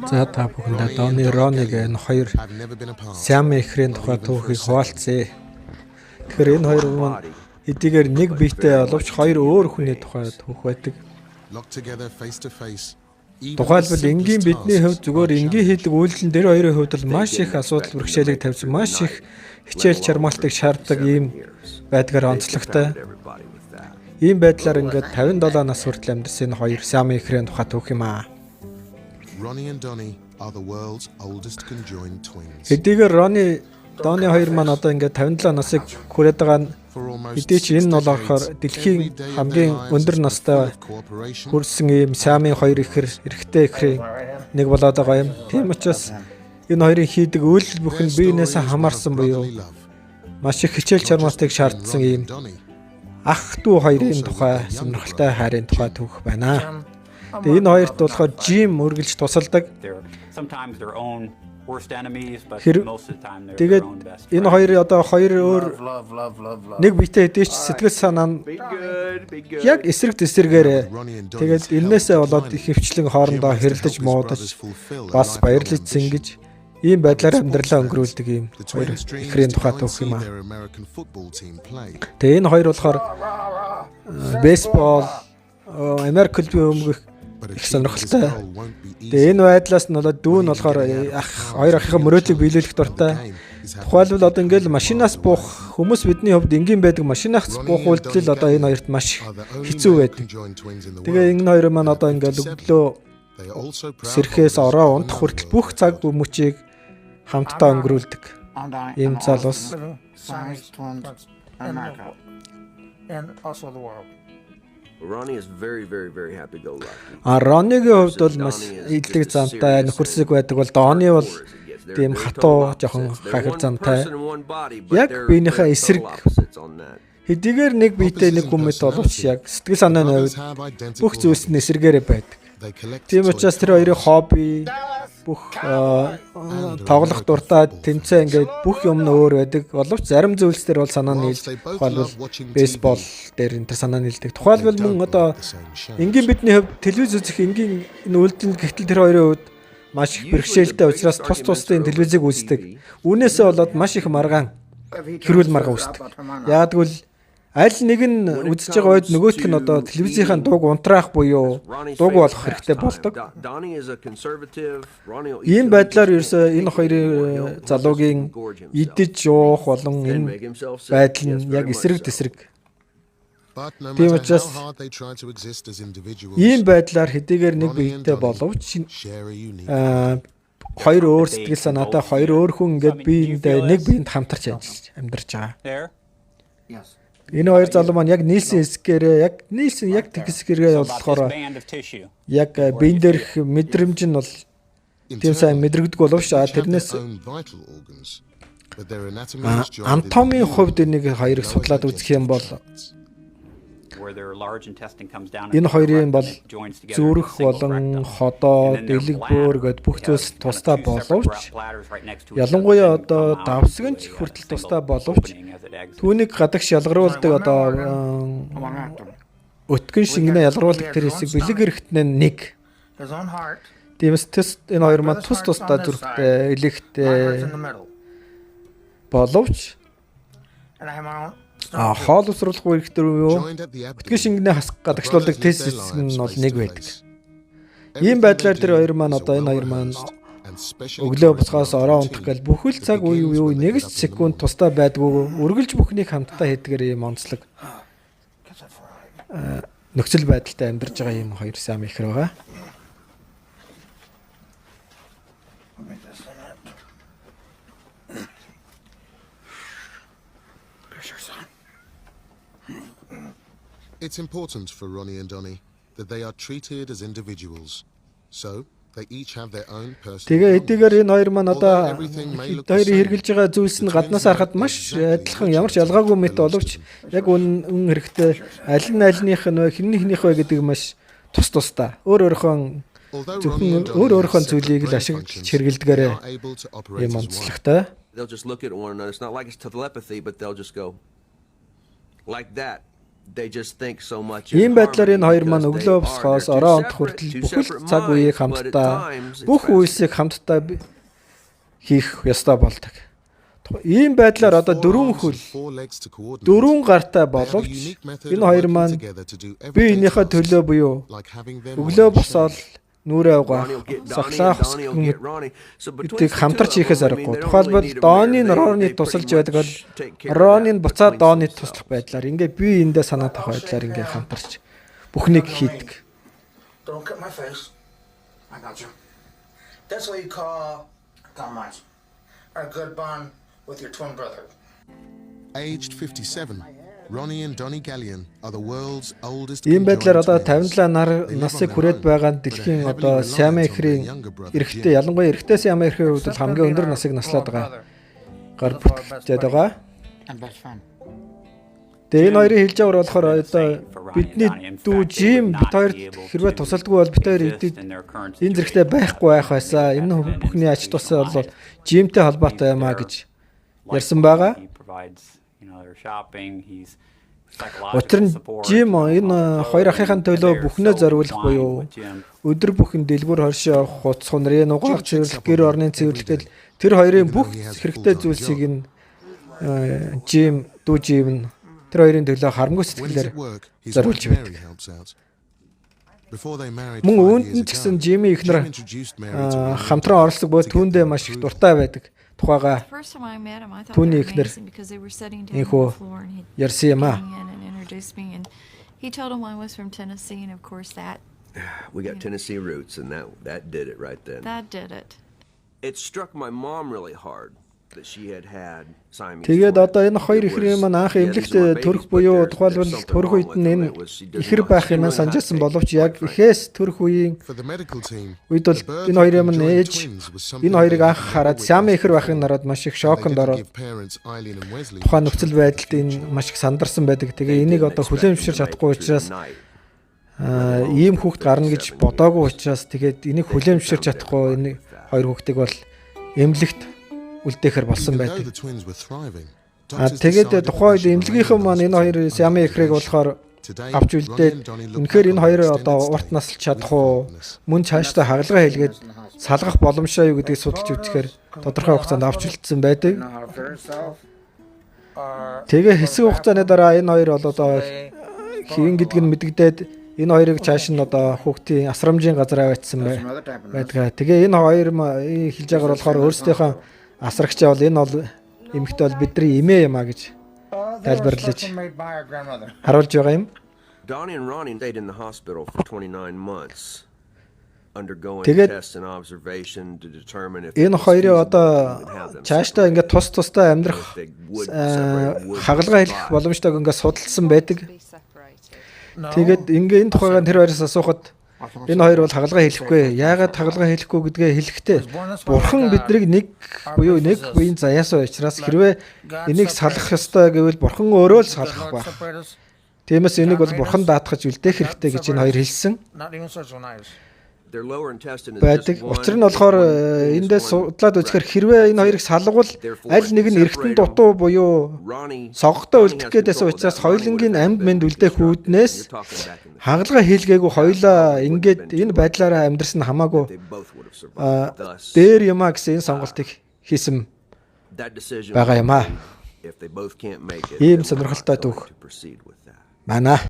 За та бүхэндээ Donny Ronnie гэх хоёр Sam Ekhren тухай түүхийг хуваалцъя. Тэгэхээр энэ хоёр маань эдгээр нэг биетэй боловч хоёр өөр хүний тухай түүх байдаг. Тухайлбал энгийн бидний хувьд зүгээр энгийн хийдэг үйлдэл дээр хоёрын хувьд л маш их асуудал бэрхшээлийг тавьсан, маш их хичээл чармаалтыг шаарддаг ийм байдгаар онцлогтой. Ийм байдлаар ингээд 57 нас хүртэл амьдсан энэ хоёр Sam Ekhren тухай түүх юм аа. Ronnie and Donny are the world's oldest conjoined twins. Хэдийгээр Donny хоёр маань одоо ингээд 57 насыг хүрээд байгаа нь хэдий ч энэ нь болохоор дэлхийн хамгийн өндөр настай хүрсэн ийм Sam-ийн хоёр эрэгтэй ихрийн нэг болоод байгаа юм. Тийм учраас энэ хоёрын хийдэг үйлдэл бүхэн биенээсээ хамаарсан буюу маш их хичээл чармаалтыг шаардсан ийм ах дүү хоёрын тухай сонирхолтой хайрын тухай түүх байна. Тэгээ энэ хоёрт болохоор Jim үргэлж тусалдаг. Тэгээд энэ хоёр одоо хоёр өөр нэг биетэй хэдийч сэтгэл санаа нь яг эсрэг тэсэргээр тэгээд энээсээ болоод хөвчлэн хоорондоо хэрэлдэж муудаж бас баярлаж зингэж ийм байдлаар амьдралаа өнгөрүүлдэг ийм хоёр ихрийн тухай түүх юм аа. Тэгээ энэ хоёр болохоор бейсбол, Америк клубын өмгөх их сонирхолтой. Тэгээ энэ байдлаас нь болоод дүү нь болохоор хоёр ахыхаа мөрөөдлийг биелүүлэх дуртай. Тухайлбал одоо ингээл машинаас буух хүмүүс бидний хувьд энгийн байдаг машинаас буух үйлдэл одоо энэ хоёрт маш хэцүү байдаг. Тэгээ энэ хоёр маань одоо ингээл өглөө сэрхээс ороо унтах хүртэл бүх цаг бүмүчийг хамтдаа өнгөрүүлдэг. Ийм залуус. Ronnie is very happy go lucky. Ronnie-гийн хувьд бол маш идэлэг замтай, нөхөрсөг байдаг бол Donny бол тийм хатуу жоохон хахир замтай. Яг биенийхээ эсрэг хэдийгээр нэг биетэй нэг хүмүүст боловч яг сэтгэл санааны хувьд бүх зүйлс нь эсрэгээрээ байдаг. Тийм учраас тэр хоёрын хобби бүх тоглох дуртай тэмцээн ингээд бүх юм нь өөр байдаг. Боловч зарим зүйлс дээр бол санаа нийлж, тухайлбал бейсбол дээр энэ санаа нийлдэг. Тухайлбал мөн одоо энгийн бидний хувьд телевиз үзэх энгийн энэ үйлдэл гэтэл тэр хоёрын хувьд маш их бэрхшээлтэй учраас тус тустай энэ телевизийг үздэг. Үүнээсээ болоод маш их маргаан хэрүүл маргаан үздэг. Яг тэгвэл аль нэг нь үзэж байгаа үед нөгөөх нь одоо телевизийн дууг унтраах буюу дууг болох хэрэгтэй болдог. Ийм байдлаар ерөөсөө энэ хоёрын залуугийн идэж уух болон энэ байдал нь яг эсрэг тэсрэг. Тийм учраас ийм байдлаар хэдийгээр нэг биетэй боловч хоёр өөр сэтгэл санаатай хоёр өөр хүн ингээд биендээ нэг биенд хамтарч амьдарч байгаа. Энэ хоёр залуу маань яг нийлсэн хэсгээрээ яг тэгсгэрээ болохоор яг биен дээрх мэдрэмж нь бол тийм сайн мэдрэгддэг боловч тэрнээс анатомийн хувьд энийг хоёрыг судлаад үзэх юм бол энэ хоёрын бол зүрх болон ходоо, дэлэг бөөр гэд бүх зүйлс тустай боловч ялангуяа одоо давсагч хүртэл тустай боловч түүнийг гадагш ялгаруулдаг одоо өтгөн шингэнэ ялгаруулдаг тэр хэсэг бэлэг эрэхтэн нэг. Тиймээс энэ хоёр маань тус тустай зүрхтэй, элэгтэй боловч хоол усруулах хэрэгтэй юу? Өтгөн шингэнэ гадагшлуулдаг тест хэсэг нь бол нэг байдаг. Ийм байдлаар тэр хоёр маань одоо энэ хоёр маань өглөө босгоос ороо унтах гэл бүхэл цаг үе нэг секунд тустай байдгүй үргэлж бүхнийг хамтдаа хийдгээр ийм онцлог нөхцөл байдалтай амьдарч байгаа ийм хоёр Sam ихэр байгаа. It's important for Ronnie and Donny that they are treated as individuals. So they each have their own personal. Тэгээ эдгээр энэ хоёр маань одоо хоёр хэрглэж байгаа зүйлс нь гаднаас харахад маш адилхан ямар ч ялгаагүй мэт боловч яг үн хэрэгтэй аль нь альнийх нь хиннийхнийх вэ гэдэг маш тус тустай. Өөрөөхөн зүйлийг л ашиглаж хэрэгэлдгээрээ юм онцлогтой. They'll just look at one another. It's not like it's telepathy, but they'll just go like that. they just think so much. Ийм байдлаар энэ хоёр маань өглөө босхоос ороо онт хүртэл бүхэл цаг үеийг хамтдаа бүх үйлсийг хамтдаа хийх ёстой болдог. Ийм байдлаар одоо 4 хөл 4 гартай боловч энэ хоёр маань бие биенийхээ төлөө буюу өглөө босоод нүрээ угаах, сахлаах гэдгийг хамтарч хийхээс аргагүй. Тухайлбал Донны Ронни тусалж байдаг бол Ронни буцаад Доннид туслах байдлаар ингээ бие биендээ санаа тавих байдлаар ингээ хамтарч бүхнийг хийдэг. Don't cut my face. I got you. That's what you call compromise. A good bond with your twin brother. Aged 57, Ronnie and Donnie Gallion are the world's oldest. Ийм байдлаар одоо 57 насыг хүрээд байгаа дэлхийн одоо Сиам эхрийн эрэгтэй ялангуяа эрэгтэй Сиам эхрийн хувьд хамгийн өндөр насыг наслаад байгаа. Гар бүтэлтэй байгаа. Тэгээ энэ хоёрын хэлж аваар болохоор одоо бидний дүү Жим бит хоёрт хэрвээ тусалдгүй бол бит хоёр энэ зэрэгтэй байхгүй байх байсаа. Энэ бүхний ач тусаа бол Жимтэй холбоотой юм а гэж ярьсан байгаа. Учир нь Жим энэ хоёр ахыхын төлөө бүхнээ зориулах буюу өдөр бүхэн дэлгүүр хоршоо явах, хуц хунрын угаах, цэвэрлэх, гэр орны цэвэрлэх гэл тэр хоёрын бүх хэрэгтэй зүйлсийг энэ Жим дүү Жим нь тэр хоёрын төлөө харамгүй сэтгэлээр зориулж байдаг. Мөн үүнд нь ч гэсэн Жими ихнэр хамтран оролцдог бод түүндээ маш их дуртай байдаг. Тухайга түүний ихнэр инхүү ярьсан юм аа. He told him I was from Tennessee, and of course that We got Tennessee roots, and that did it right then. that did it. It struck my mom really hard that she had Siamese. Тэгээд одоо энэ хоёр ихрийн маань анх эмнэлэгт төрөх буюу тухайлбал төрөх үед нь энэ ихэр байх юм санджсан боловч яг эхээс төрөх үеийн For the medical team, үед бол энэ хоёрын маань ээж энэ хоёрыг анх хараад Сиам ихэр байхын нараад маш их шоконд ороод give parents Eileen and Wesley тухайн нөхцөл байдалд энэ маш их сандарсан байдаг. Тэгээ энийг одоо хүлээмжширч чадахгүй учраас ийм хүүхд гарна гэж бодоогүй учраас тэгээд энийг хүлээмжширч чадахгүй энэ хоёр хүүхдийг бол эмнэлэгт үлдээхэр болсон Even though байдаг. the twins were thriving, Тэгээд тухайн үед эмнэлгийнхэн маань энэ хоёр Сиам ихрийг болохоор авч үлдээд үнэхээр энэ хоёр одоо урт наслж чадах уу мөн цаашдаа хагалгаа хийлгээд салгах боломжтой юу гэдгийг судалж үзэхээр тодорхой хугацаанд авч үлдсэн байдаг. Тэгээ хэсэг хугацааны дараа энэ хоёр бол одоо хийн гэдг нь мэдэгдээд энэ хоёрыг цааш нь одоо хүүхдийн асрамжийн газар аваадсан байдаг. Тэгээ энэ хоёр хэлж байгаагаар болохоор өөрсдийнхөө асрагчаа бол энэ бол эмэгтэй бол бидний эмээ юм а гэж тайлбарлаж харуулж байгаа юм. Donnie and Ronnie stayed in the hospital for 29 months, undergoing Тэгээд tests and observation to determine if энэ хоёрын одоо цаашдаа ингээд тус тустай амьдрах хагалгаа хэлэх боломжтойг ингээд судалсан байдаг. Тэгээд ингээ энэ тухайгаар тэр хоёроос асуухад энэ хоёр бол хагалгаа хэлэхгүй. Яагаад хагалгаа хэлэхгүй гэдгээ хэлэхдээ Бурхан биднийг нэг буюу нэг буян заяасан учраас хэрвээ энийг салгах ёстой гэвэл Бурхан өөрөө л салгах байх. Тиймээс энийг бол Бурхан даатгаж үлдээх хэрэгтэй гэж энэ хоёр хэлсэн. their lower intestine is Байдаг. just one Учир нь болохоор эндээс судлаад үзэхээр хэрвээ энэ хоёрыг салгавал аль нэг нь эргэтэн дутуу буюу Ronnie сонгогдоо үлдэх гээдээс учраас хоёулангийн амьд мэнд үлдээх үүднээс хагалгаа хийлгээгүй хоёлаа ингээд энэ байдлаараа амьдрсан хамаагүй they both would have survived. Thus, дээр юмаа гэсэн энэ сонголтыг хийсэн that decision байгаа юм аа. if they both can't make it, Ийм they were not сонирхолтой going түүх. to proceed with that. Манай